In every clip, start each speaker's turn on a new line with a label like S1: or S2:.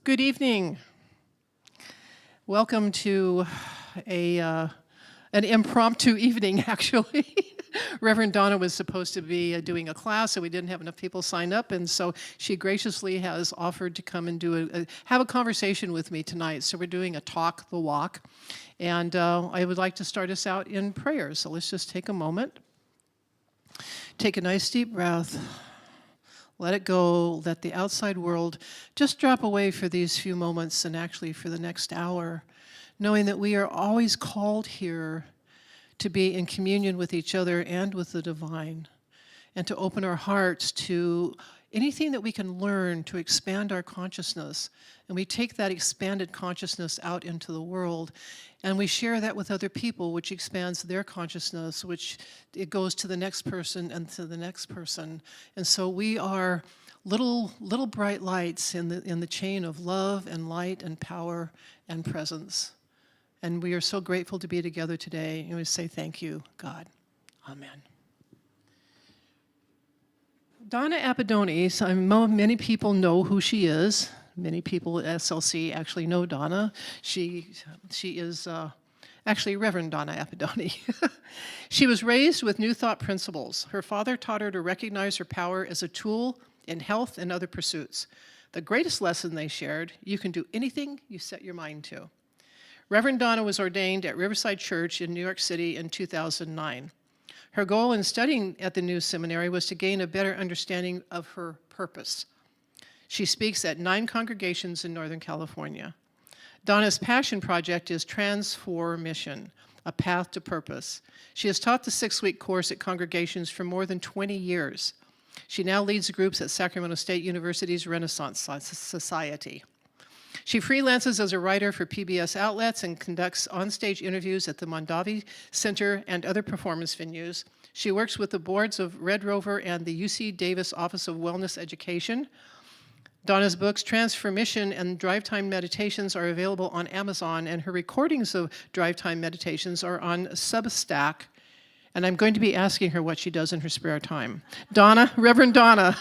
S1: Good evening. Welcome to an impromptu evening, actually. Reverend Donna was supposed to be doing a class, so we didn't have enough people sign up, and so she graciously has offered to come and have a conversation with me tonight. So we're doing a talk the walk, and I would like to start us out in prayer. So let's just take a moment. Take a nice deep breath. Let it go, let the outside world just drop away for these few moments and actually for the next hour, knowing that we are always called here to be in communion with each other and with the divine, and to open our hearts to anything that we can learn to expand our consciousness. And we take that expanded consciousness out into the world, and we share that with other people, which expands their consciousness, which it goes to the next person and to the next person. And so we are little bright lights in the chain of love and light and power and presence. And we are so grateful to be together today, and we say thank you, God. Amen. Donna Apidone, many people know who she is. Many people at SLC actually know Donna. She is actually Reverend Donna Apidone. She was raised with New Thought principles. Her father taught her to recognize her power as a tool in health and other pursuits. The greatest lesson they shared: you can do anything you set your mind to. Reverend Donna was ordained at Riverside Church in New York City in 2009. Her goal in studying at the new seminary was to gain a better understanding of her purpose. She speaks at 9 congregations in Northern California. Donna's passion project is TransForMission, a path to purpose. She has taught the 6-week course at congregations for more than 20 years. She now leads groups at Sacramento State University's Renaissance Society. She freelances as a writer for PBS outlets and conducts onstage interviews at the Mondavi Center and other performance venues. She works with the boards of Red Rover and the UC Davis Office of Wellness Education. Donna's books, TransForMission and Drive Time Meditations, are available on Amazon, and her recordings of Drive Time Meditations are on Substack. And I'm going to be asking her what she does in her spare time. Donna, Reverend Donna.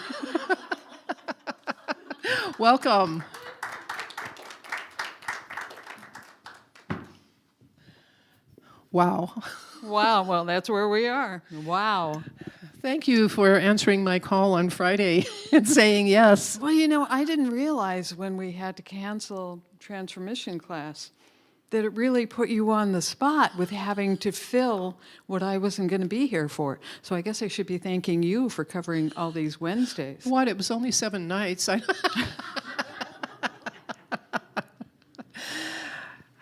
S1: Welcome. Wow.
S2: Wow, well, that's where we are. Wow.
S1: Thank you for answering my call on Friday and saying yes.
S2: Well, you know, I didn't realize when we had to cancel TransForMission class that it really put you on the spot with having to fill what I wasn't going to be here for. So I guess I should be thanking you for covering all these Wednesdays.
S1: What? It was only 7 nights.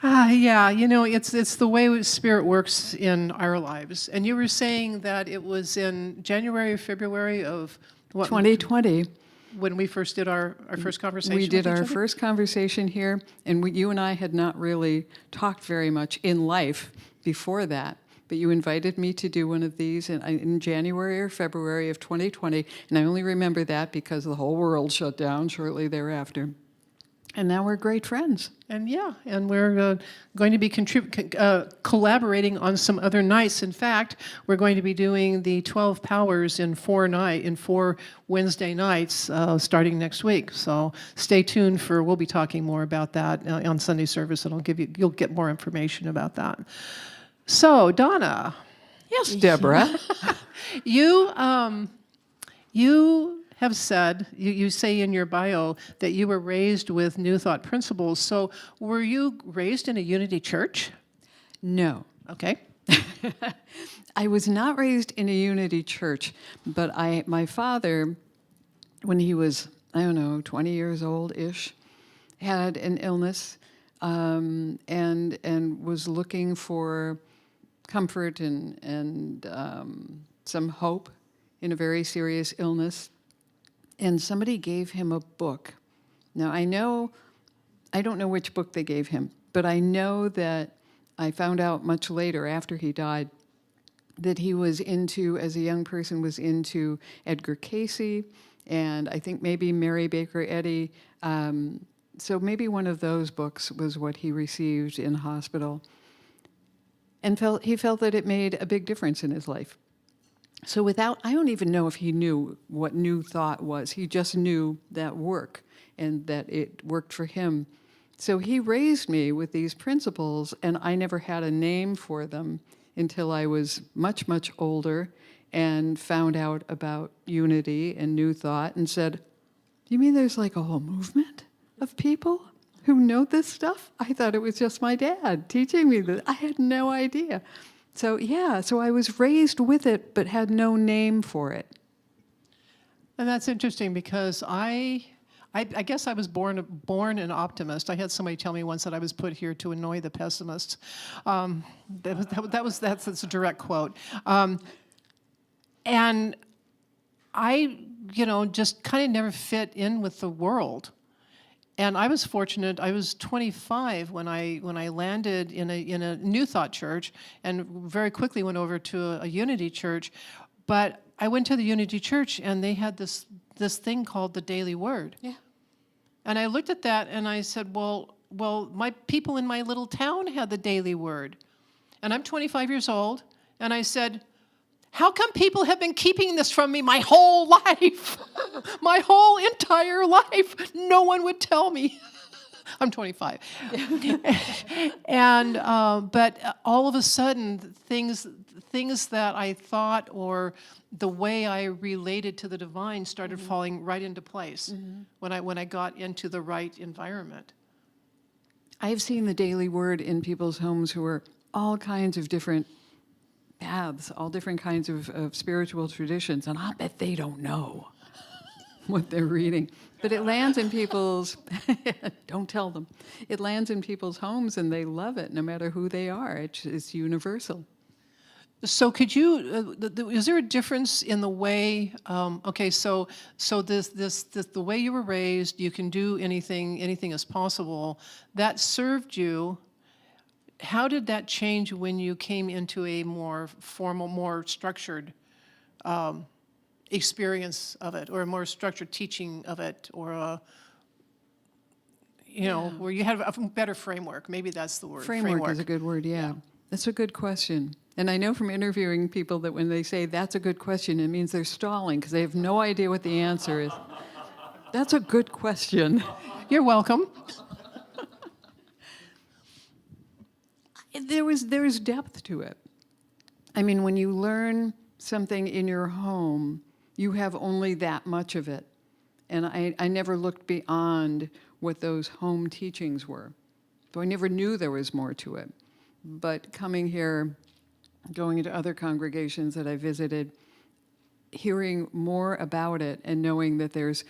S1: Yeah, you know, it's the way Spirit works in our lives. And you were saying that it was in January or February of what?
S2: 2020.
S1: When we first did our first conversation.
S2: We did
S1: with each
S2: our
S1: other?
S2: first conversation here, and you and I had not really talked very much in life before that. But you invited me to do one of these in January or February of 2020, and I only remember that because the whole world shut down shortly thereafter. And now we're great friends.
S1: And yeah, and we're going to be collaborating on some other nights. In fact, we're going to be doing the 12 powers in 4 Wednesday nights starting next week. So stay tuned we'll be talking more about that on Sunday service, and you'll get more information about that. So Donna.
S2: Yes, Deborah.
S1: You have said, you say in your bio that you were raised with New Thought principles. So were you raised in a Unity church?
S2: No.
S1: Okay.
S2: I was not raised in a Unity church, but my father, when he was, 20 years old-ish, had an illness and was looking for comfort and some hope in a very serious illness. And somebody gave him a book. Now, I don't know which book they gave him, but I know that I found out much later, after he died, that he was as a young person, was into Edgar Cayce, and I think maybe Mary Baker Eddy. So maybe one of those books was what he received in hospital. And he felt that it made a big difference in his life. So I don't even know if he knew what new thought was. He just knew that work and that it worked for him. So he raised me with these principles, and I never had a name for them until I was much, much older and found out about unity and new thought and said, you mean there's like a whole movement of people who know this stuff? I thought it was just my dad teaching me this. I had no idea. So so I was raised with it, but had no name for it.
S1: And that's interesting because I guess I was born an optimist. I had somebody tell me once that I was put here to annoy the pessimists. That's a direct quote. And I, just kind of never fit in with the world. And I was fortunate. I was 25 when I landed in a New Thought church, and very quickly went over to a Unity church. But I went to the Unity church, and they had this thing called the Daily Word.
S2: Yeah.
S1: And I looked at that, and I said, well, my people in my little town had the Daily Word, and I'm 25 years old. And I said, how come people have been keeping this from me my whole life? My whole entire life. No one would tell me. I'm 25. And, but all of a sudden, things that I thought or the way I related to the divine started falling right into place when I got into the right environment.
S2: I've seen the Daily Word in people's homes who are all kinds of different paths, all different kinds of spiritual traditions, and I'll bet they don't know what they're reading. But it lands in people's, don't tell them, it lands in people's homes and they love it no matter who they are. It's universal.
S1: So could you, is there a difference in the way, so the way you were raised, you can do anything is possible, that served you. How did that change when you came into a more formal, more structured experience of it, or a more structured teaching of it, or where you have a better framework? Maybe that's the word.
S2: Framework is a good word, yeah. That's a good question. And I know from interviewing people that when they say that's a good question, it means they're stalling because they have no idea what the answer is. That's a good question.
S1: You're welcome.
S2: There's depth to it. I mean, when you learn something in your home, you have only that much of it. And I never looked beyond what those home teachings were. So I never knew there was more to it. But coming here, going into other congregations that I visited, hearing more about it and knowing that there's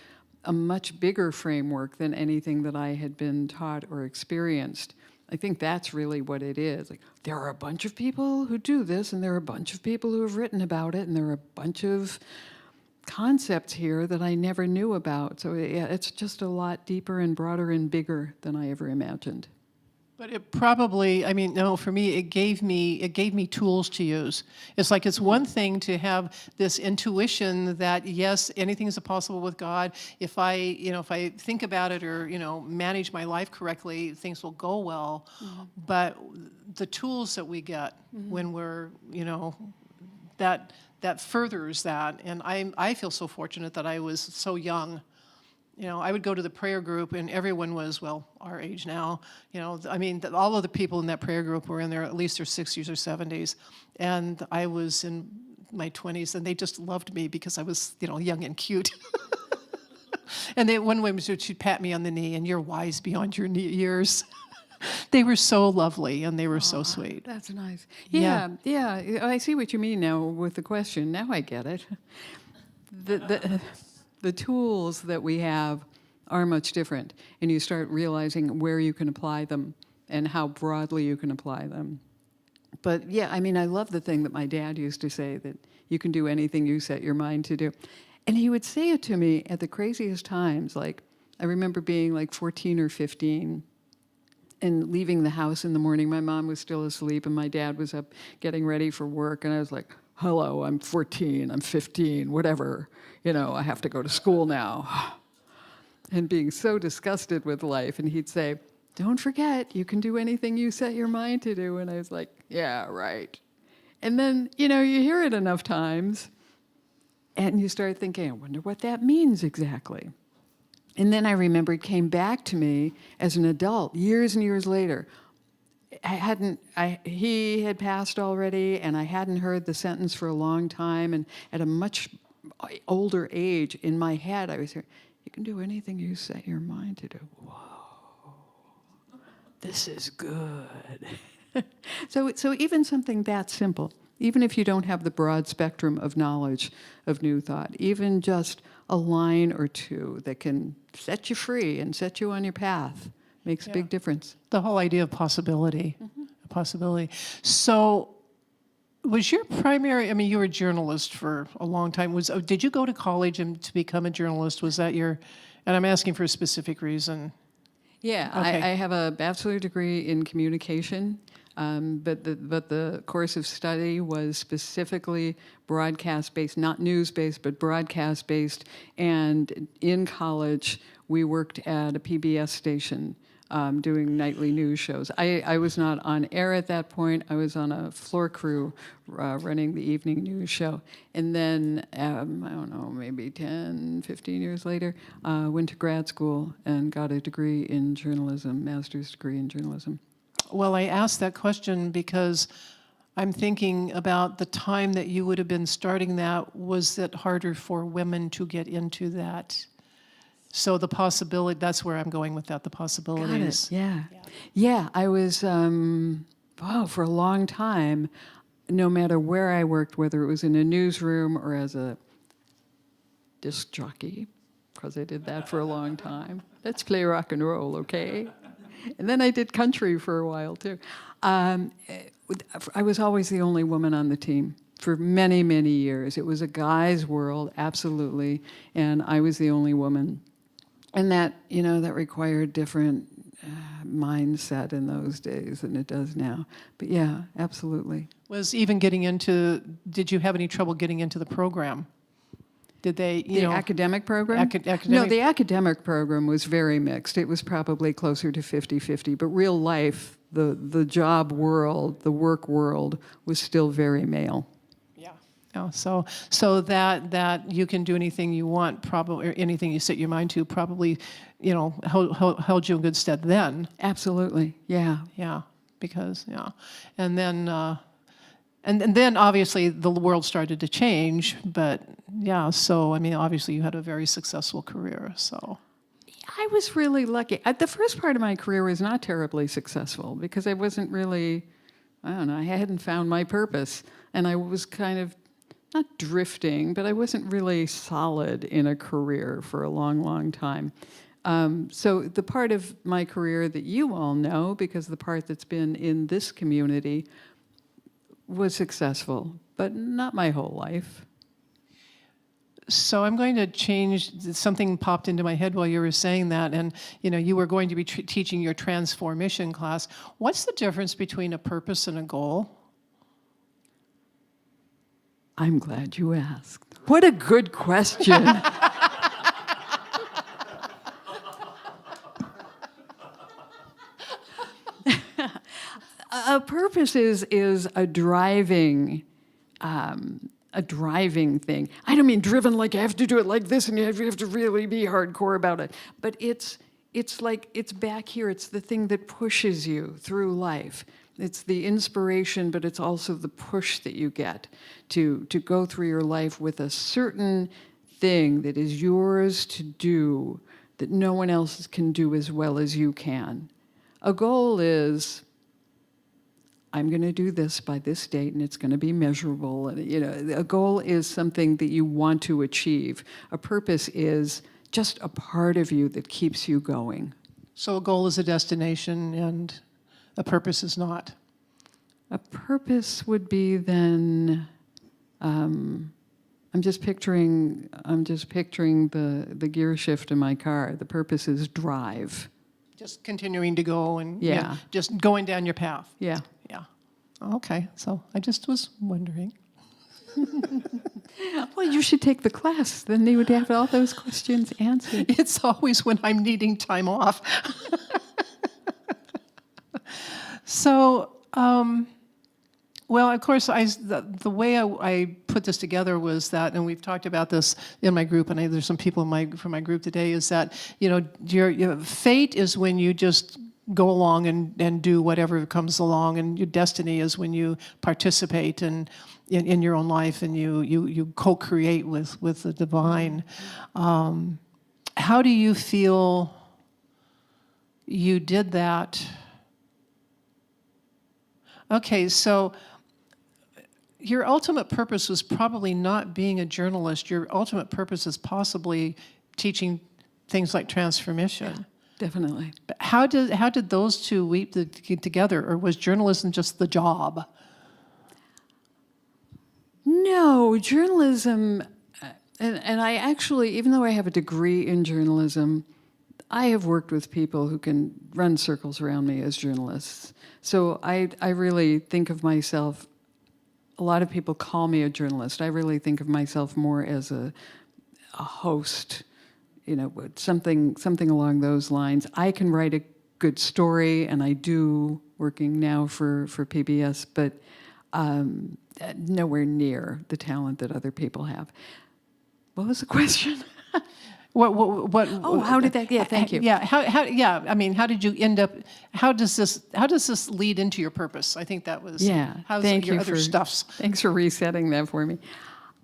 S2: a much bigger framework than anything that I had been taught or experienced, I think that's really what it is. Like, there are a bunch of people who do this, and there are a bunch of people who have written about it, and there are a bunch of concepts here that I never knew about. So yeah, it's just a lot deeper and broader and bigger than I ever imagined.
S1: But it probably, for me, it gave me tools to use. It's like it's one thing to have this intuition that yes, anything is possible with God. If I think about it or manage my life correctly, things will go well. Mm-hmm. But the tools that we get when we're that furthers that, and I feel so fortunate that I was so young. I would go to the prayer group, and everyone was, our age now. All of the people in that prayer group were in their, at least their 60s or 70s. And I was in my 20s, and they just loved me because I was, young and cute. And one woman, she'd pat me on the knee, and you're wise beyond your years. They were so lovely, and they were so sweet.
S2: That's nice. Yeah. I see what you mean now with the question. Now I get it. The tools that we have are much different, and you start realizing where you can apply them and how broadly you can apply them. But yeah, I love the thing that my dad used to say, that you can do anything you set your mind to do. And he would say it to me at the craziest times. Like, I remember being like 14 or 15 and leaving the house in the morning. My mom was still asleep, and my dad was up getting ready for work, and I was like, hello, I'm 14, I'm 15, whatever. I have to go to school now. And being so disgusted with life. And he'd say, don't forget, you can do anything you set your mind to do. And I was like, yeah, right. And then, you hear it enough times, And you start thinking, I wonder what that means exactly. And then I remember it came back to me as an adult, years and years later. He had passed already, and I hadn't heard the sentence for a long time. And at a much older age, in my head, I was hearing, you can do anything you set your mind to do. Whoa, this is good. So even something that simple, even if you don't have the broad spectrum of knowledge of New Thought, even just a line or two that can set you free and set you on your path makes a big difference.
S1: The whole idea of possibility. Possibility. So was your primary, I mean, you were a journalist for a long time. Did you go to college to become a journalist? Was that your, and I'm asking for a specific reason.
S2: Yeah,
S1: Okay.
S2: I have a bachelor degree in communication, but the course of study was specifically broadcast-based, not news-based, but broadcast-based. And in college, we worked at a PBS station doing nightly news shows. I was not on air at that point. I was on a floor crew running the evening news show. And then, I don't know, maybe 10, 15 years later, went to grad school and got a degree in journalism, master's degree in journalism.
S1: Well, I asked that question because I'm thinking about the time that you would have been starting that. Was it harder for women to get into that? So the possibility, that's where I'm going with that, the possibilities.
S2: Got it, yeah. Yeah, I was, for a long time, no matter where I worked, whether it was in a newsroom or as a disc jockey, because I did that for a long time. Let's play rock and roll, okay? And then I did country for a while, too. I was always the only woman on the team for many, many years. It was a guy's world, absolutely, and I was the only woman. And that, that required different mindset in those days than it does now. But yeah, absolutely.
S1: Was even did you have any trouble getting into the program? Did they,
S2: The academic program?
S1: Academic?
S2: No, the academic program was very mixed. It was probably closer to 50-50. But real life, the job world, the work world, was still very male.
S1: Yeah, so that you can do anything you want, probably, or anything you set your mind to, probably, held you in good stead then.
S2: Absolutely, yeah.
S1: Yeah, because and then and then obviously the world started to change, but yeah. So I mean, obviously you had a very successful career. So
S2: I was really lucky. The first part of my career was not terribly successful because I wasn't really, I don't know, I hadn't found my purpose, and I was kind of not drifting, but I wasn't really solid in a career for a long, long time. So the part of my career that you all know, because the part that's been in this community, was successful, but not my whole life.
S1: So I'm going to change, something popped into my head while you were saying that, and you were going to be teaching your TransForMission class. What's the difference between a purpose and a goal?
S2: I'm glad you asked. What a good question. A purpose is a driving thing. I don't mean driven like I have to do it like this and you have to really be hardcore about it. But it's like, it's back here. It's the thing that pushes you through life. It's the inspiration, but it's also the push that you get to go through your life with a certain thing that is yours to do that no one else can do as well as you can. A goal is, I'm going to do this by this date, and it's going to be measurable. And, a goal is something that you want to achieve. A purpose is just a part of you that keeps you going.
S1: So a goal is a destination, and a purpose is not.
S2: A purpose would be then. I'm just picturing the gear shift in my car. The purpose is drive.
S1: Just continuing to go and
S2: Yeah.
S1: just going down your path.
S2: Yeah.
S1: Yeah. Okay. So I just was wondering.
S2: Well, you should take the class. Then they would have all those questions answered.
S1: It's always when I'm needing time off. So, well, of course, the way I put this together was that, and we've talked about this in my group, and there's some people from my group today, is that, your fate is when you just go along and do whatever comes along, and your destiny is when you participate in your own life, and you co-create with the divine. How do you feel you did that? Okay, so your ultimate purpose was probably not being a journalist. Your ultimate purpose is possibly teaching things like TransForMission.
S2: Yeah, definitely.
S1: But how did those two weave together, or was journalism just the job?
S2: No, journalism, and I actually, even though I have a degree in journalism, I have worked with people who can run circles around me as journalists. So I really think of myself, a lot of people call me a journalist. I really think of myself more as a host, something along those lines. I can write a good story, and I do, working now for PBS, but nowhere near the talent that other people have. What was the question?
S1: What?
S2: Oh, how did that? Yeah, thank you.
S1: Yeah, how did you end up? How does this lead into your purpose? I think that was.
S2: Yeah,
S1: how's
S2: thank
S1: your
S2: you
S1: other
S2: for
S1: stuffs?
S2: Thanks for resetting that for me.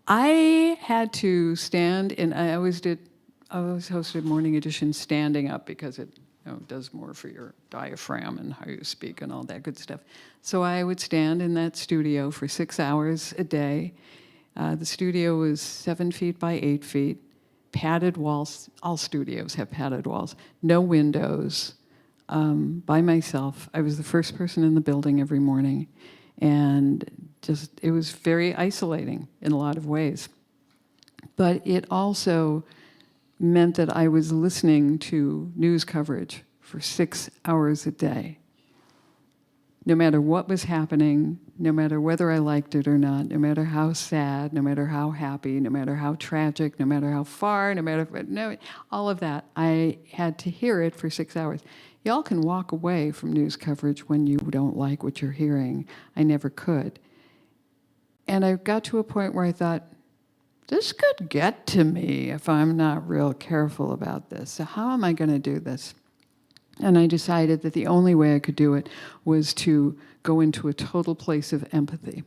S2: I had to stand, and I always hosted Morning Edition standing up because it does more for your diaphragm and how you speak and all that good stuff. So I would stand in that studio for 6 hours a day. The studio was 7 feet by 8 feet. Padded walls. All studios have padded walls. No windows. By myself. I was the first person in the building every morning, and it was very isolating in a lot of ways. But it also meant that I was listening to news coverage for 6 hours a day. No matter what was happening, no matter whether I liked it or not, no matter how sad, no matter how happy, no matter how tragic, no matter how far, all of that, I had to hear it for 6 hours. Y'all can walk away from news coverage when you don't like what you're hearing. I never could. And I got to a point where I thought, this could get to me if I'm not real careful about this. So how am I going to do this? And I decided that the only way I could do it was to go into a total place of empathy.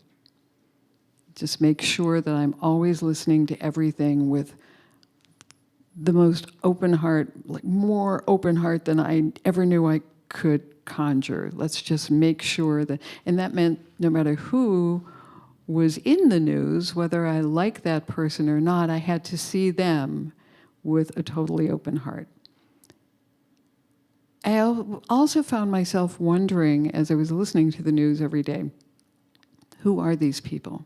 S2: Just make sure that I'm always listening to everything with the most open heart, like more open heart than I ever knew I could conjure. Let's just make sure that, and that meant no matter who was in the news, whether I liked that person or not, I had to see them with a totally open heart. I also found myself wondering, as I was listening to the news every day, who are these people?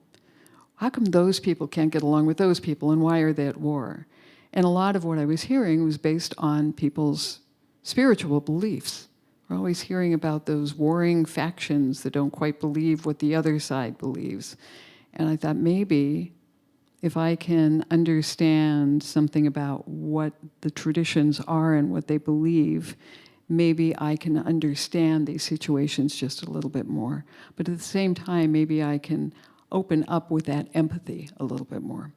S2: How come those people can't get along with those people, and why are they at war? And a lot of what I was hearing was based on people's spiritual beliefs. We're always hearing about those warring factions that don't quite believe what the other side believes. And I thought, maybe if I can understand something about what the traditions are and what they believe, maybe I can understand these situations just a little bit more. But at the same time, maybe I can open up with that empathy a little bit more.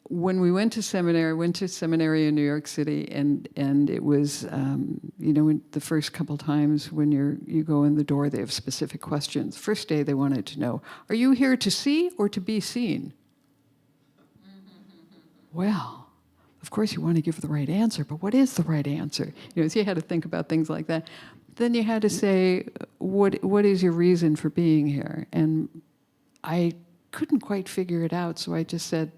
S2: When we went to seminary, I went to seminary in New York City, and it was, in the first couple times when you go in the door, they have specific questions. First day, they wanted to know, are you here to see or to be seen? Well, of course you want to give the right answer, but what is the right answer? So you had to think about things like that. Then you had to say, what is your reason for being here? And I couldn't quite figure it out, so I just said,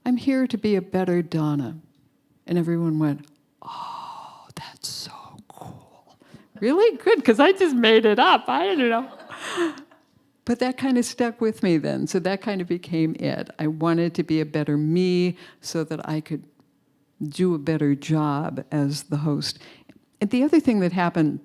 S2: I'm here to be a better Donna. And everyone went, oh, that's so cool. Really? Good, because I just made it up. I don't know. But that kind of stuck with me then, so that kind of became it. I wanted to be a better me so that I could do a better job as the host. And the other thing that happened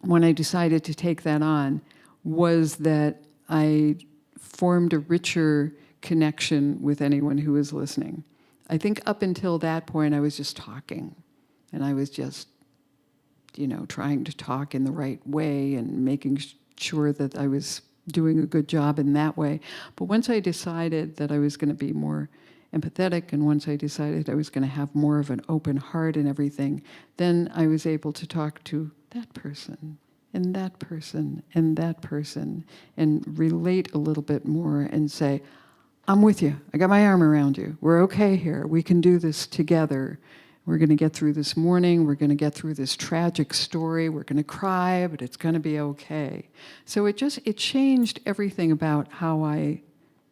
S2: when I decided to take that on was that I formed a richer connection with anyone who was listening. I think up until that point, I was just talking, and I was just, trying to talk in the right way and making sure that I was doing a good job in that way. But once I decided that I was going to be more empathetic, and once I decided I was going to have more of an open heart and everything, then I was able to talk to that person and that person and that person and relate a little bit more and say, I'm with you. I got my arm around you. We're okay here. We can do this together. We're going to get through this morning. We're going to get through this tragic story. We're going to cry, but it's going to be okay. So it changed everything about how I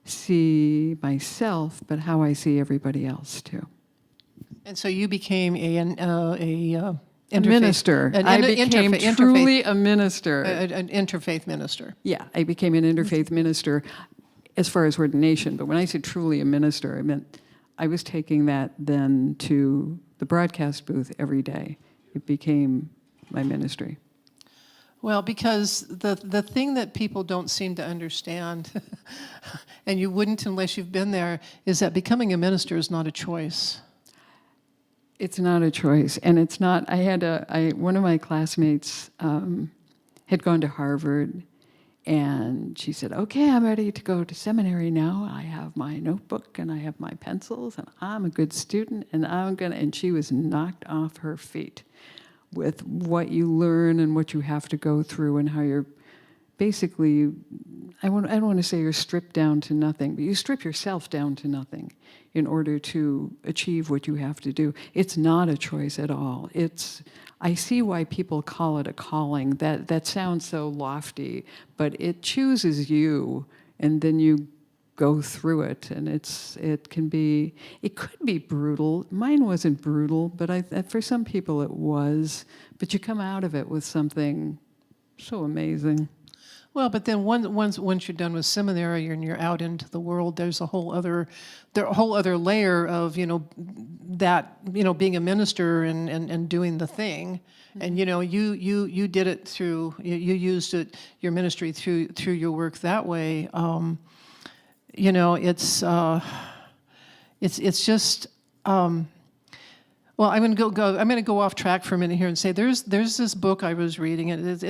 S2: see myself, but how I see everybody else too.
S1: And so you became a
S2: minister. I became truly a minister.
S1: An interfaith minister.
S2: Yeah, I became an interfaith minister as far as ordination. But when I said truly a minister, I meant I was taking that then to the broadcast booth every day. It became my ministry.
S1: Well, because the thing that people don't seem to understand, and you wouldn't unless you've been there, is that becoming a minister is not a choice.
S2: It's not a choice, and it's not. One of my classmates had gone to Harvard, and she said, "Okay, I'm ready to go to seminary now. I have my notebook and I have my pencils, and I'm a good student, and I'm gonna." And she was knocked off her feet with what you learn and what you have to go through and how you're basically, I don't want to say you're stripped down to nothing, but you strip yourself down to nothing in order to achieve what you have to do. It's not a choice at all. I see why people call it a calling. That sounds so lofty, but it chooses you, and then you go through it, and it could be brutal. Mine wasn't brutal, but for some people it was. But you come out of it with something so amazing.
S1: Well, but then once you're done with seminary and you're out into the world, there's a whole other layer of being a minister and doing the thing, and you did it through you used your ministry through your work that way. It's just. Well, I'm going to go off track for a minute here and say there's this book I was reading, it's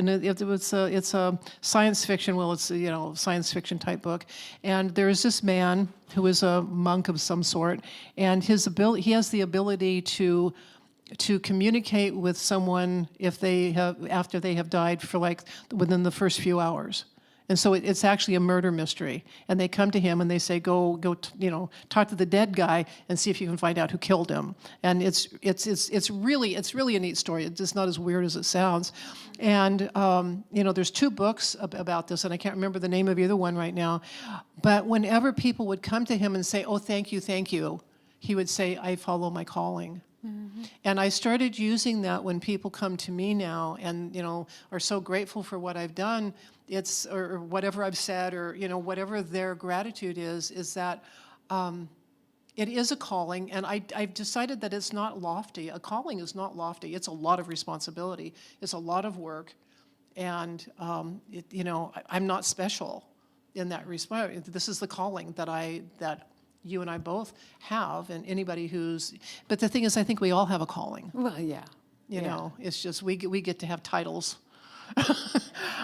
S1: a science fiction. Well, it's a science fiction type book, and there's this man who is a monk of some sort, and he has the ability to communicate with someone after they have died for within the first few hours. And so it's actually a murder mystery. And they come to him and they say, go, talk to the dead guy and see if you can find out who killed him. And it's really a neat story. It's just not as weird as it sounds. And there's 2 books about this, and I can't remember the name of either one right now. But whenever people would come to him and say, "Oh, thank you," he would say, "I follow my calling." Mm-hmm. And I started using that when people come to me now and are so grateful for what I've done. Or whatever I've said, or whatever their gratitude is that it is a calling, and I've decided that it's not lofty. A calling is not lofty. It's a lot of responsibility. It's a lot of work, and I'm not special in that respect. This is the calling that you and I both have, and anybody who's. But the thing is, I think we all have a calling.
S2: Well, yeah.
S1: It's just we get to have titles.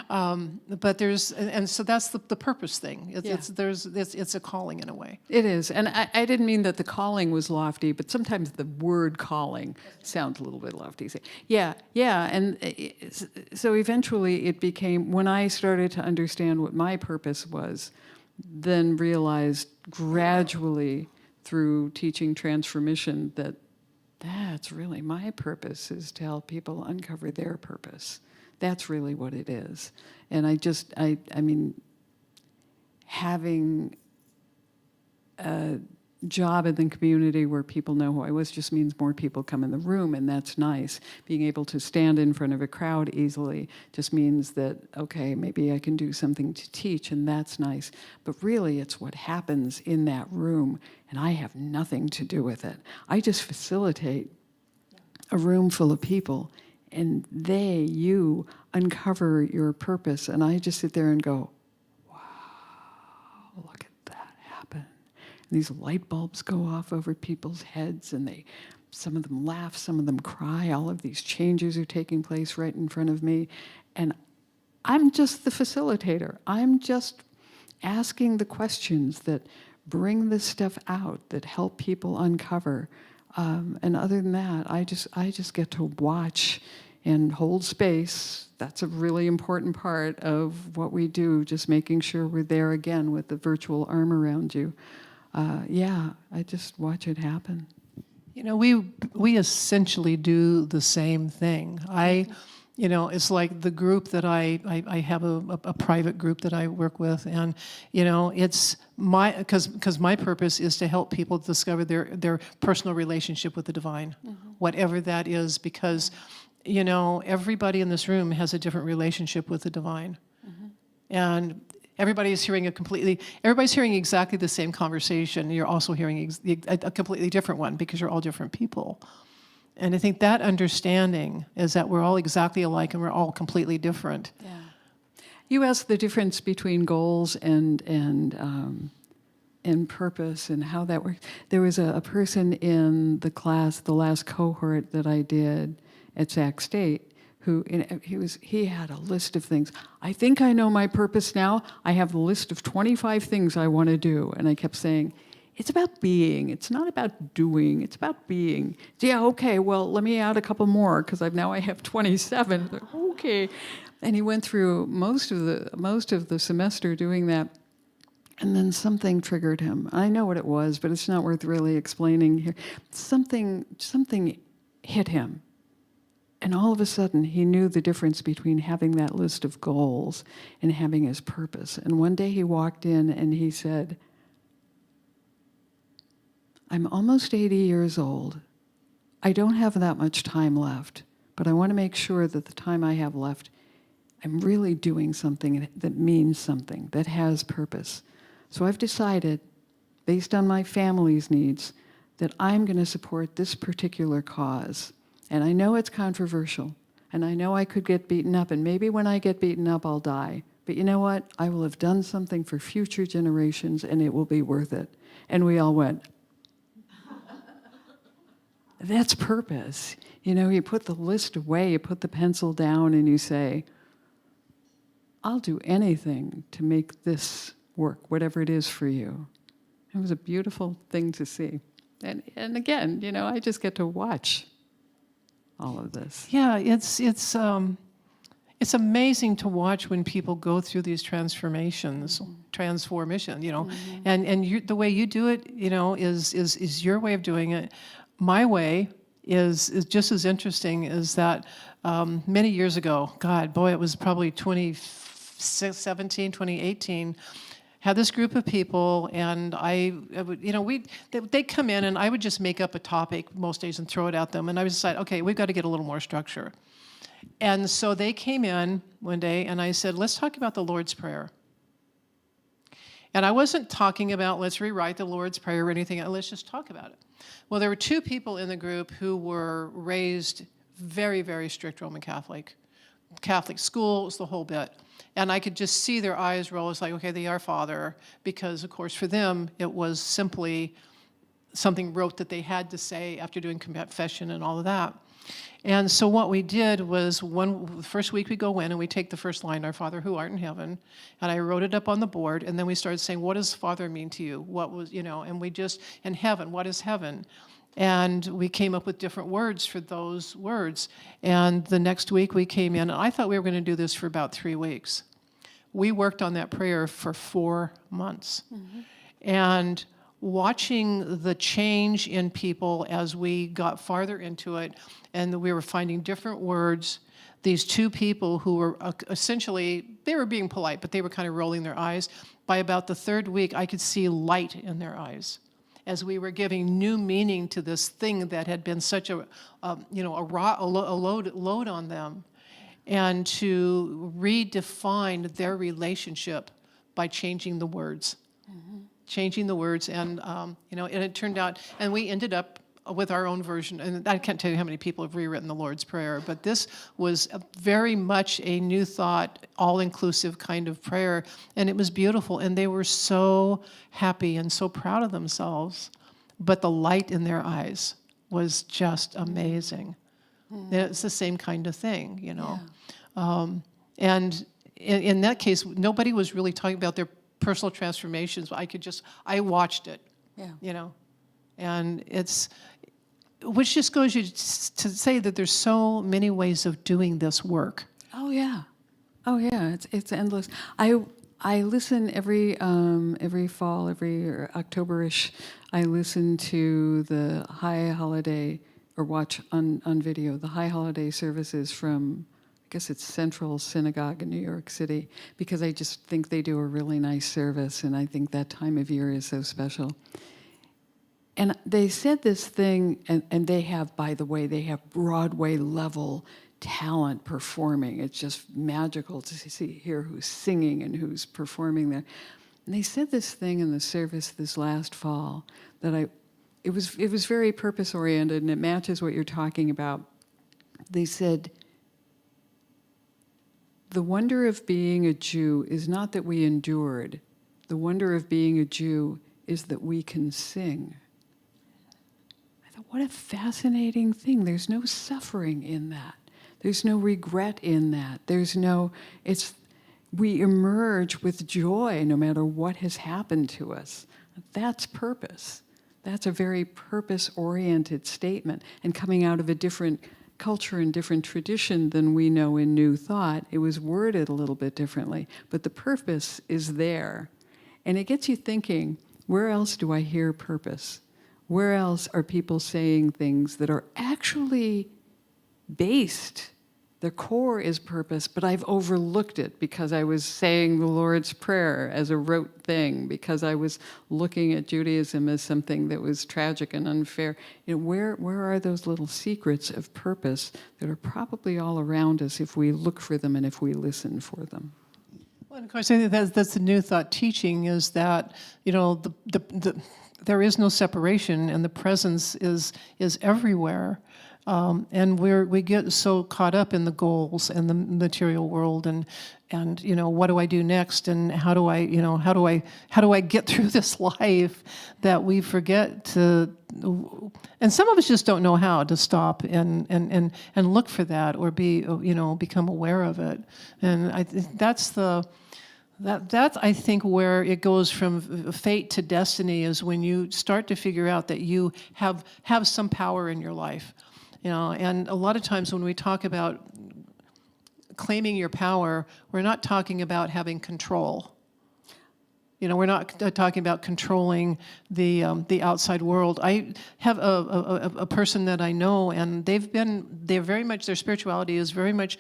S1: But so that's the purpose thing. It's a calling in a way.
S2: It is, and I didn't mean that the calling was lofty, but sometimes the word calling sounds a little bit lofty. Yeah, and so eventually it became, when I started to understand what my purpose was, then realized gradually through teaching TransForMission that's really my purpose, is to help people uncover their purpose. That's really what it is. And I mean, having a job in the community where people know who I was just means more people come in the room, and that's nice. Being able to stand in front of a crowd easily just means that, okay, maybe I can do something to teach, and that's nice. But really, it's what happens in that room, and I have nothing to do with it. I just facilitate a room full of people, and you uncover your purpose. And I just sit there and go, wow, look at that happen. And these light bulbs go off over people's heads, and some of them laugh, some of them cry. All of these changes are taking place right in front of me. And I'm just the facilitator. I'm just asking the questions that bring this stuff out, that help people uncover. And other than that, I just get to watch and hold space. That's a really important part of what we do, just making sure we're there again with the virtual arm around you. I just watch it happen.
S1: We essentially do the same thing. It's like the group that I have a private group that I work with, and it's because my purpose is to help people discover their personal relationship with the divine, whatever that is, because everybody in this room has a different relationship with the divine, and everybody's hearing exactly the same conversation. You're also hearing a completely different one because you're all different people. And I think that understanding is that we're all exactly alike and we're all completely different.
S2: Yeah. You asked the difference between goals and purpose and how that works. There was a person in the class, the last cohort that I did at Sac State, who he had a list of things. I think I know my purpose now. I have a list of 25 things I want to do. And I kept saying, it's about being. It's not about doing. It's about being. Yeah, okay, well, let me add a couple more because I have 27. Like, okay. And he went through most of the semester doing that. And then something triggered him. I know what it was, but it's not worth really explaining here. Something hit him. And all of a sudden, he knew the difference between having that list of goals and having his purpose. And one day he walked in and he said, I'm almost 80 years old. I don't have that much time left, but I want to make sure that the time I have left, I'm really doing something that means something, that has purpose. So I've decided, based on my family's needs, that I'm going to support this particular cause. And I know it's controversial, and I know I could get beaten up, and maybe when I get beaten up, I'll die. But you know what? I will have done something for future generations, and it will be worth it. And we all went, that's purpose. You put the list away, you put the pencil down, and you say, I'll do anything to make this work, whatever it is for you. It was a beautiful thing to see. And again, I just get to watch all of this.
S1: Yeah, it's amazing to watch when people go through these transformations, TransForMission, and the way you do it, is your way of doing it. My way is just as interesting as that. Many years ago, it was probably 2017, 2018, had this group of people, and they'd come in, and I would just make up a topic most days and throw it at them, and I would decide, okay, we've got to get a little more structure. And so they came in one day, and I said, let's talk about the Lord's Prayer. And I wasn't talking about let's rewrite the Lord's Prayer or anything, let's just talk about it. Well, there were two people in the group who were raised very, very strict Roman Catholic schools, the whole bit. And I could just see their eyes roll. It's like, okay, the Our Father, because, of course, for them, it was simply something rote that they had to say after doing confession and all of that. And so what we did was the first week we go in and we take the first line, Our Father who art in heaven, and I wrote it up on the board, and then we started saying, what does Father mean to you? What was, and we just, and heaven, what is heaven? And we came up with different words for those words. And the next week we came in, and I thought we were going to do this for about 3 weeks. We worked on that prayer for 4 months. Mm-hmm. And watching the change in people as we got farther into it, and we were finding different words. These two people who were essentially, they were being polite, but they were kind of rolling their eyes. By about the third week, I could see light in their eyes as we were giving new meaning to this thing that had been such a load on them, and to redefine their relationship by changing the words. Mm-hmm. Changing the words, and and it turned out, and we ended up with our own version, and I can't tell you how many people have rewritten the Lord's Prayer, but this was very much a new thought, all-inclusive kind of prayer, and it was beautiful, and they were so happy and so proud of themselves, but the light in their eyes was just amazing. Mm. It's the same kind of thing, Yeah. And in that case, nobody was really talking about their personal transformations. I watched it,
S2: Yeah.
S1: And which just goes to say that there's so many ways of doing this work.
S2: Oh yeah, it's endless. I listen every fall, every October-ish. I listen to the high holiday, or watch on video, the high holiday services from, I guess it's Central Synagogue in New York City, because I just think they do a really nice service, and I think that time of year is so special. And they said this thing, and they have, by the way, they have Broadway level talent performing. It's just magical to hear who's singing and who's performing there. And they said this thing in the service this last fall that it was very purpose oriented, and it matches what you're talking about. They said, the wonder of being a Jew is not that we endured. The wonder of being a Jew is that we can sing. I thought, what a fascinating thing. There's no suffering in that. There's no regret in that. We emerge with joy no matter what has happened to us. That's purpose. That's a very purpose-oriented statement. And coming out of a different culture and different tradition than we know in New Thought, it was worded a little bit differently. But the purpose is there. And it gets you thinking, where else do I hear purpose? Where else are people saying things that are actually based? The core is purpose, but I've overlooked it because I was saying the Lord's Prayer as a rote thing, because I was looking at Judaism as something that was tragic and unfair. Where are those little secrets of purpose that are probably all around us if we look for them and if we listen for them?
S1: Well, and of course, I think that's the New Thought teaching, is that, there is no separation, and the presence is everywhere. And we get so caught up in the goals and the material world, and what do I do next, and how do I get through this life, that we forget to, and some of us just don't know how to stop and look for that, or become aware of it. And I think that's I think where it goes from fate to destiny, is when you start to figure out that you have some power in your life. And a lot of times when we talk about claiming your power, we're not talking about having control. We're not talking about controlling the outside world. I have a person that I know, and they're very much, their spirituality is very much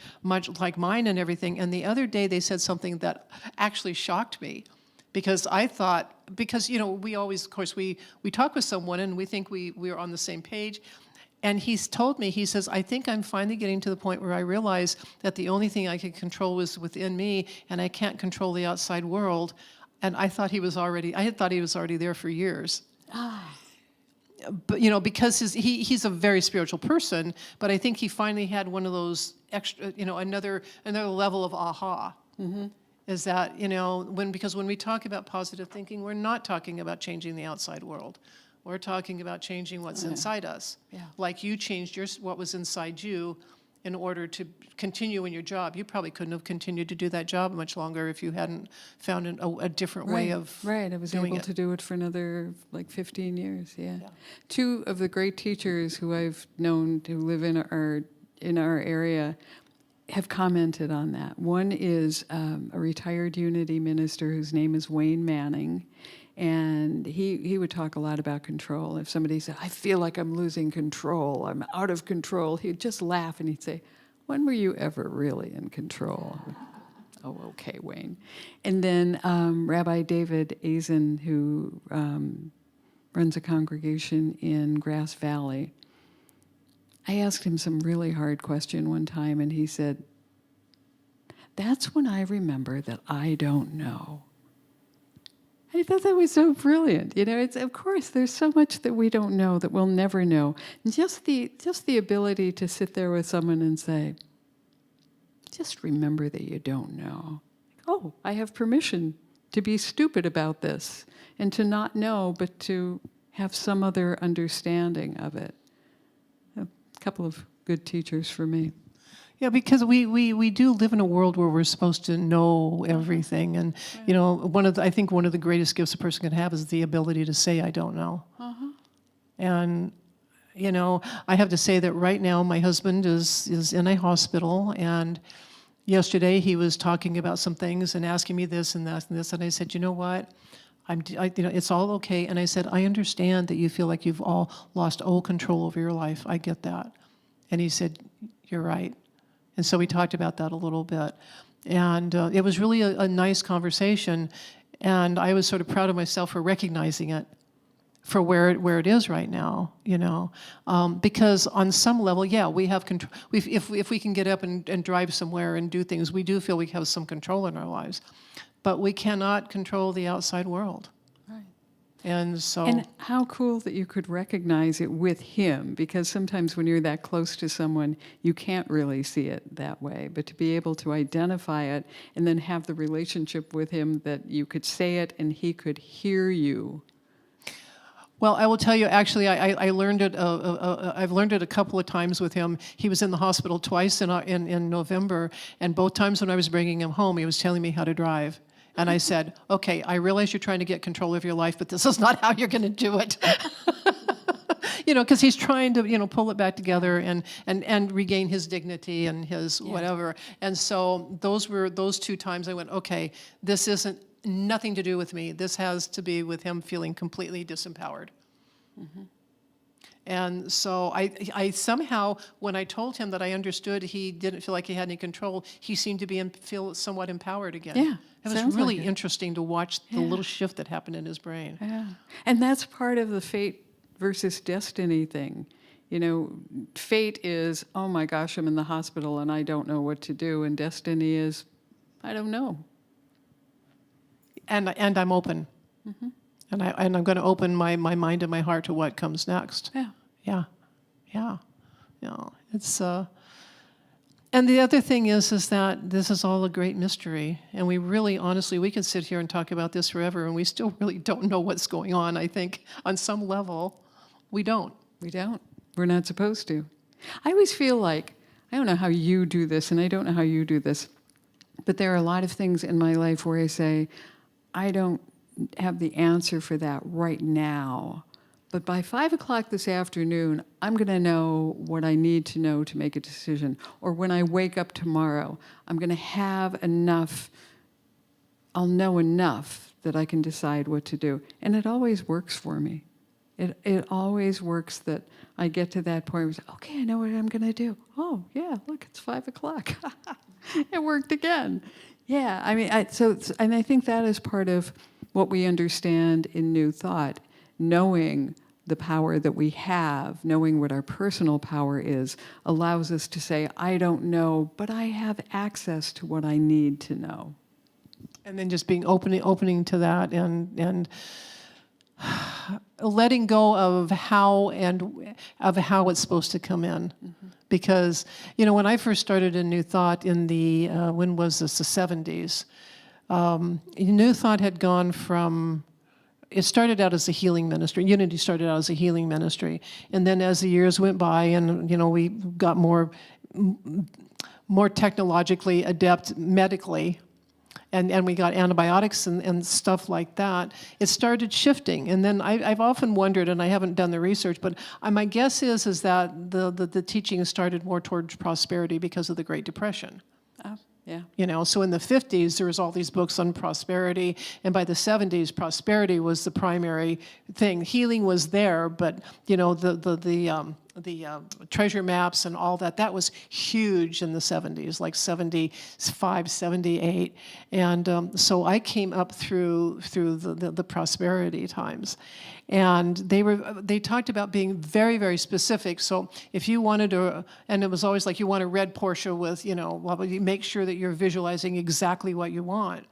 S1: like mine and everything. And the other day they said something that actually shocked me, because I thought, we always, of course, we talk with someone and we think we're on the same page. And he's told me, he says, I think I'm finally getting to the point where I realize that the only thing I can control is within me, and I can't control the outside world. And I had thought he was already there for years. But, because he's a very spiritual person, but I think he finally had one of those extra, another level of aha. Mm-hmm. Is that, because when we talk about positive thinking, we're not talking about changing the outside world. We're talking about changing what's inside us. Yeah. Like you changed what was inside you in order to continue in your job. You probably couldn't have continued to do that job much longer if you hadn't found a different way of
S2: Right, I was able to do it for another 15 years, yeah. Two of the great teachers who I've known who live in our area have commented on that. One is a retired Unity minister whose name is Wayne Manning. And he would talk a lot about control. If somebody said, I feel like I'm losing control, I'm out of control, he'd just laugh and he'd say, when were you ever really in control? Oh, okay, Wayne. And then Rabbi David Azen, who runs a congregation in Grass Valley, I asked him some really hard question one time, and he said, that's when I remember that I don't know. I thought that was so brilliant. It's, of course, there's so much that we don't know, that we'll never know. And just the ability to sit there with someone and say, just remember that you don't know. Oh, I have permission to be stupid about this and to not know, but to have some other understanding of it. A couple of good teachers for me.
S1: Yeah, because we do live in a world where we're supposed to know everything, and I think one of the greatest gifts a person can have is the ability to say I don't know. And I have to say that right now my husband is in a hospital, and yesterday he was talking about some things and asking me this and that and this, and I said, you know what? It's all okay. And I said, I understand that you feel like you've all lost all control over your life. I get that. And he said, you're right. And so we talked about that a little bit. And it was really a nice conversation. And I was sort of proud of myself for recognizing it for where it is right now, because on some level, yeah, we have control. If we can get up and drive somewhere and do things, we do feel we have some control in our lives. But we cannot control the outside world.
S2: Right.
S1: And so...
S2: And how cool that you could recognize it with him, because sometimes when you're that close to someone, you can't really see it that way. But to be able to identify it and then have the relationship with him that you could say it and he could hear you.
S1: Well, I will tell you, actually, I learned it. I've learned it a couple of times with him. He was in the hospital twice in November, and both times when I was bringing him home, he was telling me how to drive. And I said, okay, I realize you're trying to get control of your life, but this is not how you're going to do it. Because he's trying to, pull it back together and regain his dignity and his whatever. And so those two times I went, okay, this isn't nothing to do with me. This has to be with him feeling completely disempowered. Mm-hmm. And so I somehow, when I told him that I understood he didn't feel like he had any control, he seemed to feel somewhat empowered again.
S2: Yeah,
S1: it was really interesting to watch the little shift that happened in his brain.
S2: Yeah, and that's part of the fate versus destiny thing. Fate is, oh my gosh, I'm in the hospital and I don't know what to do, and destiny is, I don't know. And
S1: I'm open. Mm-hmm. And I'm going to open my mind and my heart to what comes next. Yeah. It's and the other thing is that this is all a great mystery, and we really, honestly, we could sit here and talk about this forever, and we still really don't know what's going on. I think on some level, we don't.
S2: We don't. We're not supposed to. I always feel like, I don't know how you do this, and I don't know how you do this, but there are a lot of things in my life where I say, I don't have the answer for that right now. But by 5 o'clock this afternoon, I'm going to know what I need to know to make a decision. Or when I wake up tomorrow, I'm going to have enough, I'll know enough that I can decide what to do. And it always works for me. It always works that I get to that point where I say, okay, I know what I'm going to do. Oh, yeah, look, it's 5 o'clock. It worked again. Yeah, I mean, and I think that is part of what we understand in New Thought, knowing the power that we have, knowing what our personal power is, allows us to say, I don't know, but I have access to what I need to know.
S1: And then just being opening to that and letting go of how it's supposed to come in. Mm-hmm. Because, when I first started in New Thought in the, when was this, the 70s, New Thought had gone from, it started out as a healing ministry. Unity started out as a healing ministry. And then as the years went by and, we got more technologically adept medically, and we got antibiotics and stuff like that, it started shifting. And then I've often wondered, and I haven't done the research, but my guess is that the teaching started more towards prosperity because of the Great Depression.
S2: Yeah.
S1: So in the 50s, there was all these books on prosperity, and by the 70s, prosperity was the primary thing. Healing was there, but, the treasure maps and all that was huge in the 70s, like 75, 78. And so I came up through the prosperity times. And they talked about being very, very specific. So if you wanted to, and it was always like you want a red Porsche with, you make sure that you're visualizing exactly what you want.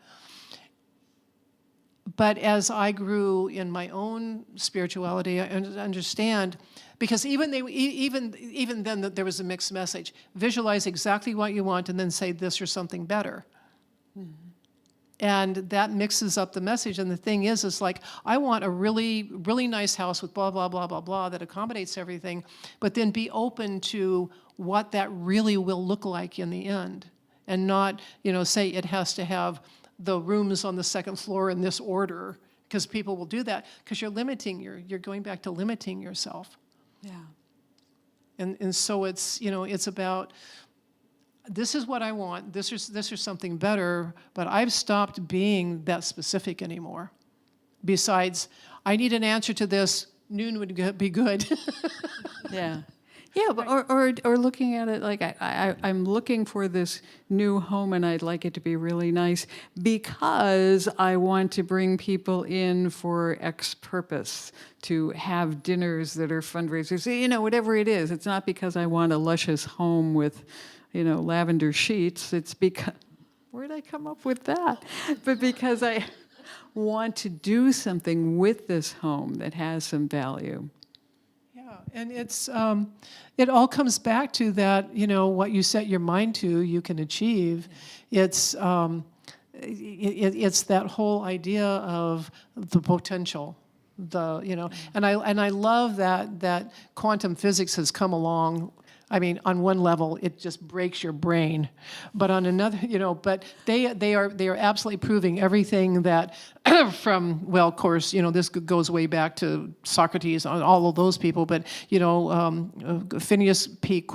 S1: But as I grew in my own spirituality, I understand, because even then there was a mixed message. Visualize exactly what you want and then say this or something better. Mm-hmm. And that mixes up the message. And the thing is like, I want a really, really nice house with blah, blah, blah, blah, blah that accommodates everything, but then be open to what that really will look like in the end. And not, say it has to have the rooms on the second floor in this order, because people will do that, because you're going back to limiting yourself.
S2: Yeah.
S1: And so it's, it's about, this is what I want, this is something better, but I've stopped being that specific anymore. Besides, I need an answer to this, noon would be good.
S2: Yeah. Yeah, but, or looking at it like I'm looking for this new home and I'd like it to be really nice because I want to bring people in for X purpose, to have dinners that are fundraisers, whatever it is. It's not because I want a luscious home with, lavender sheets. It's because, where did I come up with that? But because I want to do something with this home that has some value.
S1: And it's it all comes back to that, what you set your mind to, you can achieve. It's it's that whole idea of the potential, and I love that quantum physics has come along. I mean, on one level, it just breaks your brain, but on another, but they are absolutely proving everything that from, well, of course, this goes way back to Socrates, all of those people, but Phineas P.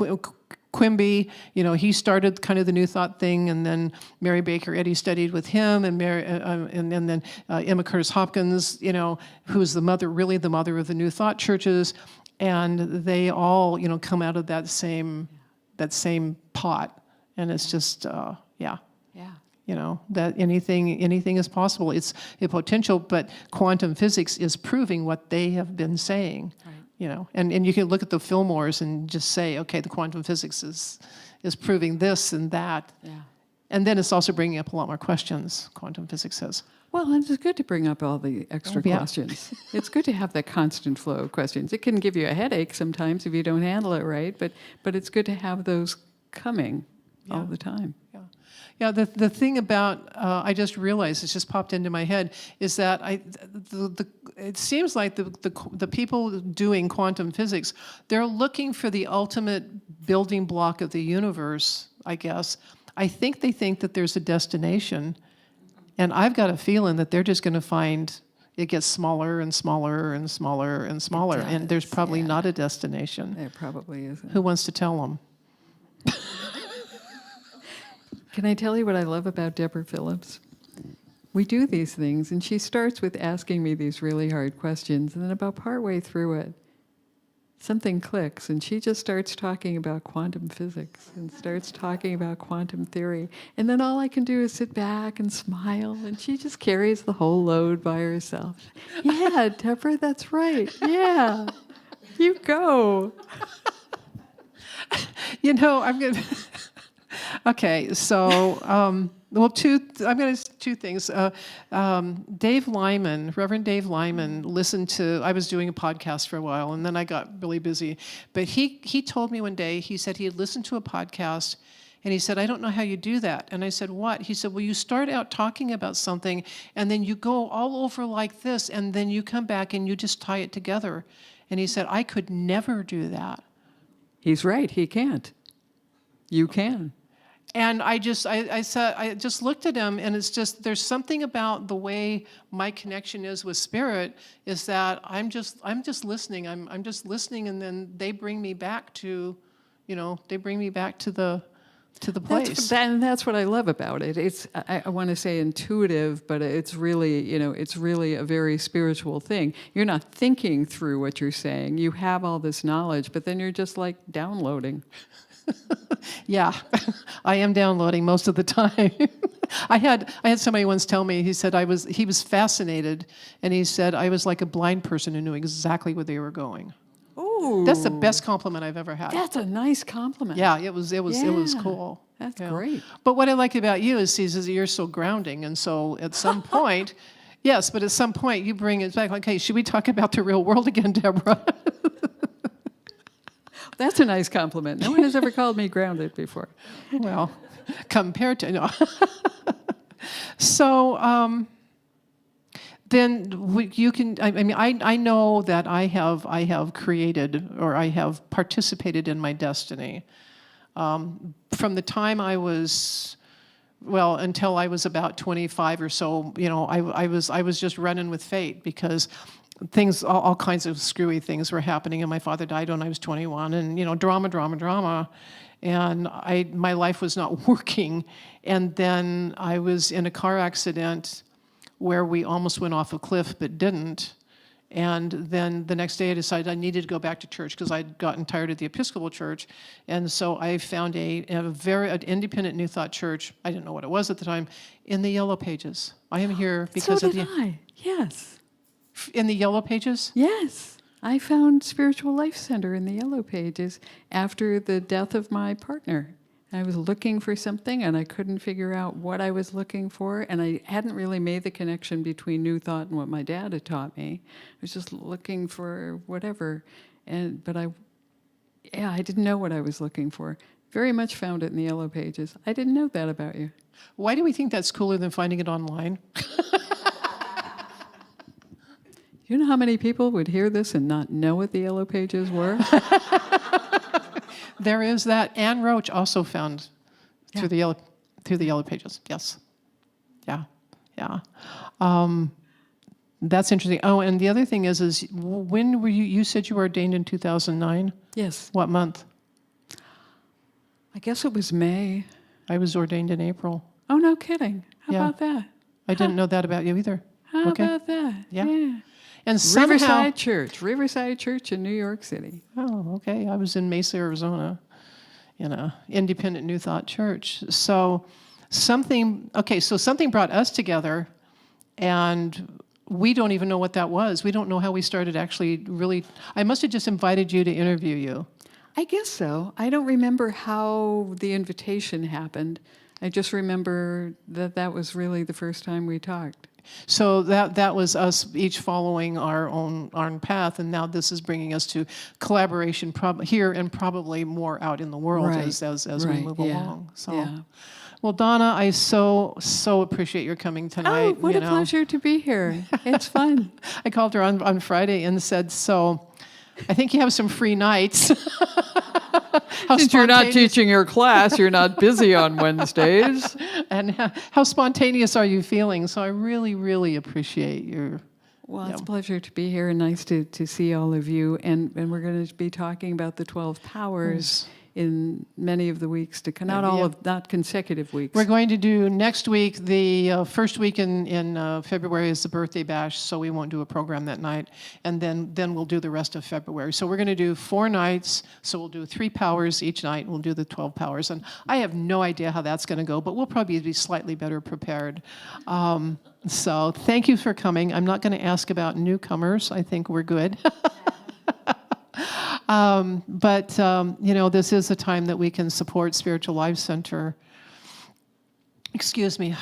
S1: Quimby, he started kind of the New Thought thing, and then Mary Baker Eddy studied with him, and then Emma Curtis Hopkins, who's the mother of the New Thought churches. And they all, come out of that same pot, and it's just, yeah. That anything is possible. It's a potential, but quantum physics is proving what they have been saying. Right. And you can look at the Fillmores and just say, okay, the quantum physics is proving this and that.
S2: Yeah.
S1: And then it's also bringing up a lot more questions. Quantum physics says.
S2: Well, it's good to bring up all the extra questions. It's good to have that constant flow of questions. It can give you a headache sometimes if you don't handle it right, but it's good to have those coming all the time.
S1: Yeah. The thing about I just realized, it just popped into my head, is that it seems like the people doing quantum physics, they're looking for the ultimate building block of the universe, I guess. I think they think that there's a destination. And I've got a feeling that they're just going to find it gets smaller and smaller and smaller and smaller, and there's probably not a destination.
S2: There probably isn't.
S1: Who wants to tell them?
S2: Can I tell you what I love about Deborah Phillips? We do these things, and she starts with asking me these really hard questions, and then about partway through it, something clicks, and she just starts talking about quantum physics and starts talking about quantum theory. And then all I can do is sit back and smile, and she just carries the whole load by herself. Yeah, Deborah, that's right. Yeah, you go.
S1: I'm going to... Okay, so... two things. Dave Lyman, Reverend Dave Lyman, listened to, I was doing a podcast for a while, and then I got really busy. But he told me one day, he said he had listened to a podcast, and he said, I don't know how you do that. And I said, what? He said, well, you start out talking about something, and then you go all over like this, and then you come back and you just tie it together. And he said, I could never do that.
S2: He's right, he can't. You can.
S1: And I just looked at him, and it's just, there's something about the way my connection is with Spirit, is that I'm just listening. I'm just listening, and then they bring me back to, the place.
S2: That's what I love about it. It's, I want to say intuitive, but it's really, it's really a very spiritual thing. You're not thinking through what you're saying. You have all this knowledge, but then you're just like downloading.
S1: Yeah, I am downloading most of the time. I had somebody once tell me, he said he was fascinated, and he said I was like a blind person who knew exactly where they were going.
S2: Ooh.
S1: That's the best compliment I've ever had.
S2: That's a nice compliment.
S1: Yeah, it was cool.
S2: That's great.
S1: But what I like about you is you're so grounding, and so at some point, yes, but at some point you bring it back. Like, hey, should we talk about the real world again, Deborah?
S2: That's a nice compliment. No one has ever called me grounded before.
S1: Well, compared to, no. So then you can. I mean, I know that I have created or I have participated in my destiny from the time I was. Well, until I was about 25 or so, I was just running with fate because things, all kinds of screwy things were happening, and my father died when I was 21, and drama, and my life was not working, and then I was in a car accident where we almost went off a cliff but didn't. And then the next day I decided I needed to go back to church because I'd gotten tired of the Episcopal Church. And so I found an independent New Thought church, I didn't know what it was at the time, in the Yellow Pages. I am here because
S2: So
S1: of
S2: did I. Yes.
S1: In the Yellow Pages?
S2: Yes. I found Spiritual Life Center in the Yellow Pages after the death of my partner. I was looking for something, and I couldn't figure out what I was looking for, and I hadn't really made the connection between New Thought and what my dad had taught me. I was just looking for whatever, but I didn't know what I was looking for. Very much found it in the Yellow Pages. I didn't know that about you.
S1: Why do we think that's cooler than finding it online?
S2: You know how many people would hear this and not know what the Yellow Pages were?
S1: There is that. Anne Roach also found through the Yellow Pages. Yes. Yeah. That's interesting. Oh, and the other thing is when were you said you were ordained in 2009?
S2: Yes.
S1: What month?
S2: I guess it was May.
S1: I was ordained in April.
S2: Oh, no kidding. How about that?
S1: I didn't know that about you either.
S2: How about that?
S1: Yeah. And somehow,
S2: Riverside Church in New York City.
S1: Oh, okay. I was in Mesa, Arizona, in an independent New Thought church. So something brought us together, and we don't even know what that was. We don't know how we started actually really. I must have just invited you to interview you.
S2: I guess so. I don't remember how the invitation happened. I just remember that was really the first time we talked.
S1: So that was us each following our own path, and now this is bringing us to collaboration here and probably more out in the world as we move along. So, well, Donna, I so appreciate your coming tonight.
S2: Oh, what a pleasure to be here. It's fun.
S1: I called her on Friday and said, so I think you have some free nights.
S2: Since you're not teaching your class, you're not busy on Wednesdays.
S1: And how spontaneous are you feeling? So I really, really appreciate your...
S2: Well, it's a pleasure to be here and nice to see all of you. And we're going to be talking about the 12 powers in many of the weeks to come. Not consecutive weeks.
S1: We're going to do next week, the first week in February is the birthday bash, so we won't do a program that night. And then we'll do the rest of February. So we're going to do 4 nights, so we'll do 3 powers each night, and we'll do the 12 powers. And I have no idea how that's going to go, but we'll probably be slightly better prepared. So thank you for coming. I'm not going to ask about newcomers. I think we're good. But this is a time that we can support Spiritual Life Center. Excuse me.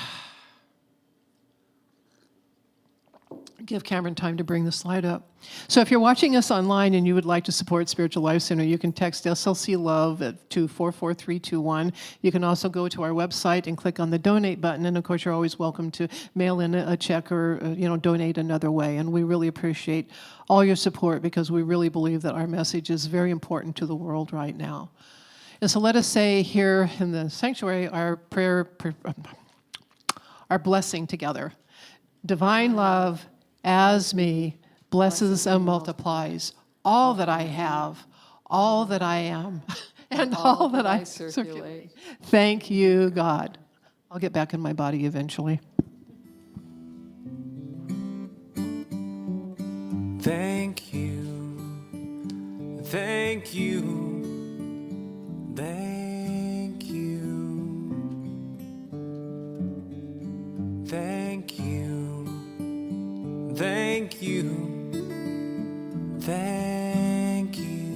S1: Give Cameron time to bring the slide up. So if you're watching us online and you would like to support Spiritual Life Center, you can text SLC Love to 44321. You can also go to our website and click on the donate button. And of course, you're always welcome to mail in a check or donate another way. And we really appreciate all your support because we really believe that our message is very important to the world right now. And so let us say here in the sanctuary our our blessing together. Divine love as me blesses and multiplies all that I have, all that I am, and all that I circulate. Thank you, God. I'll get back in my body eventually.
S3: Thank you, thank you, thank you, thank you, thank you, thank you,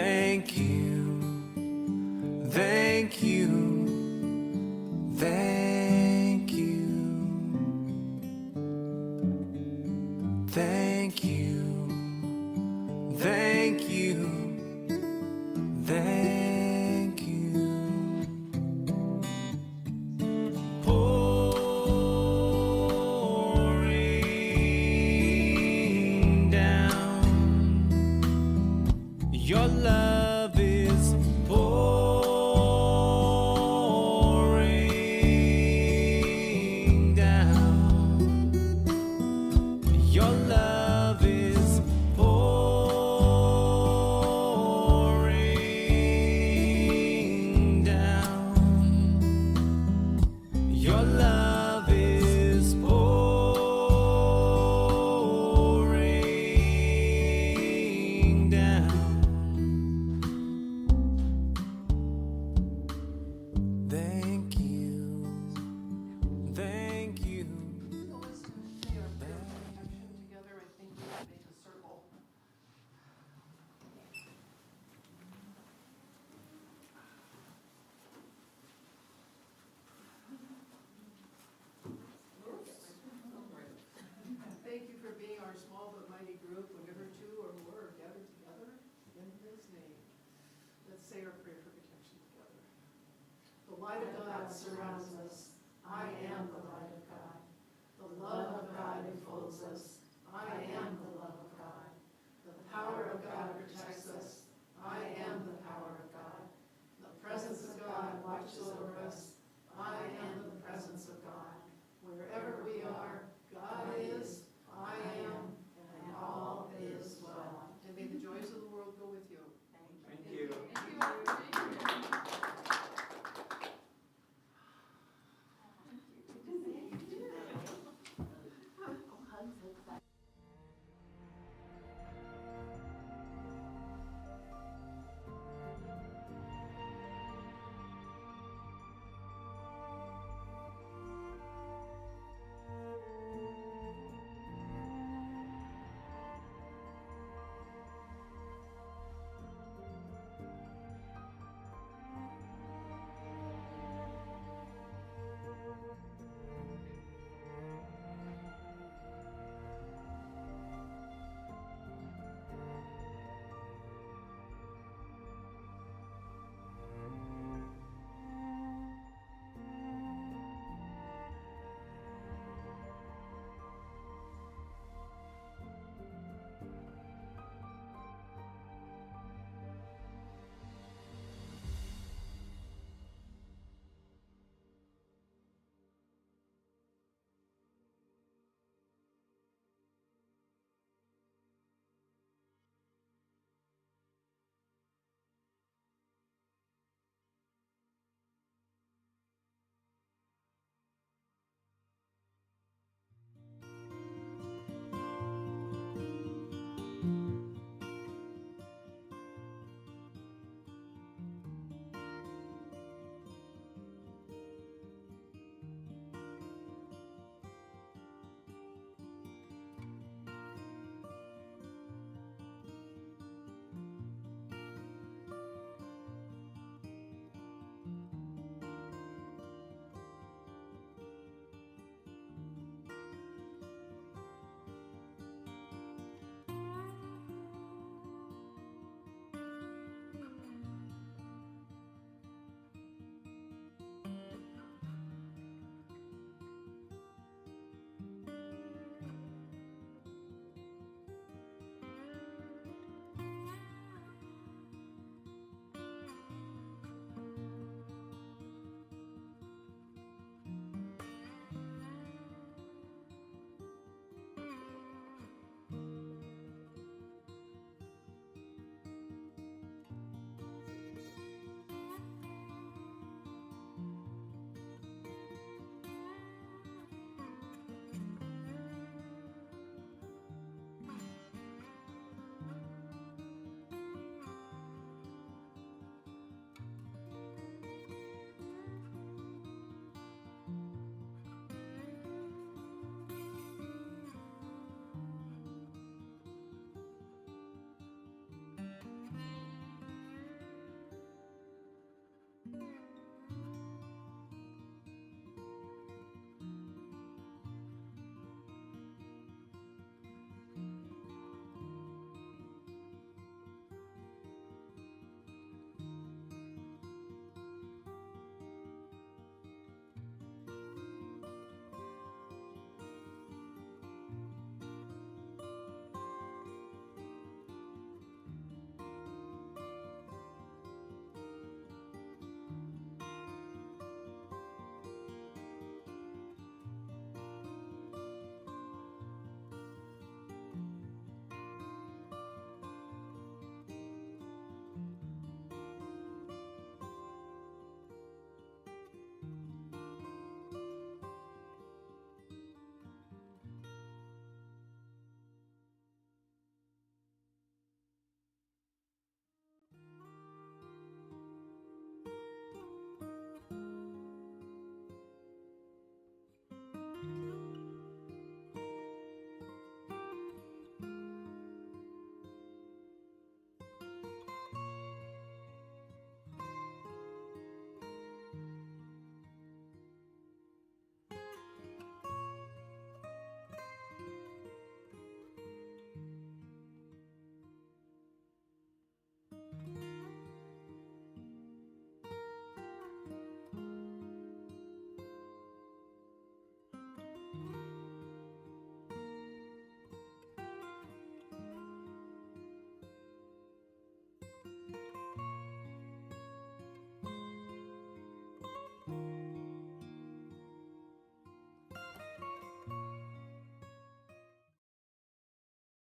S3: thank you, thank you, thank you. Thank you, thank you, thank you, Your love is pouring down. Thank you. Thank you.
S1: Together, I think we can make a circle. Thank you for being our small but mighty group. Whenever two or more are gathered together in His name. Let's say our prayer for protection together. The light of God surrounds us. I am the light.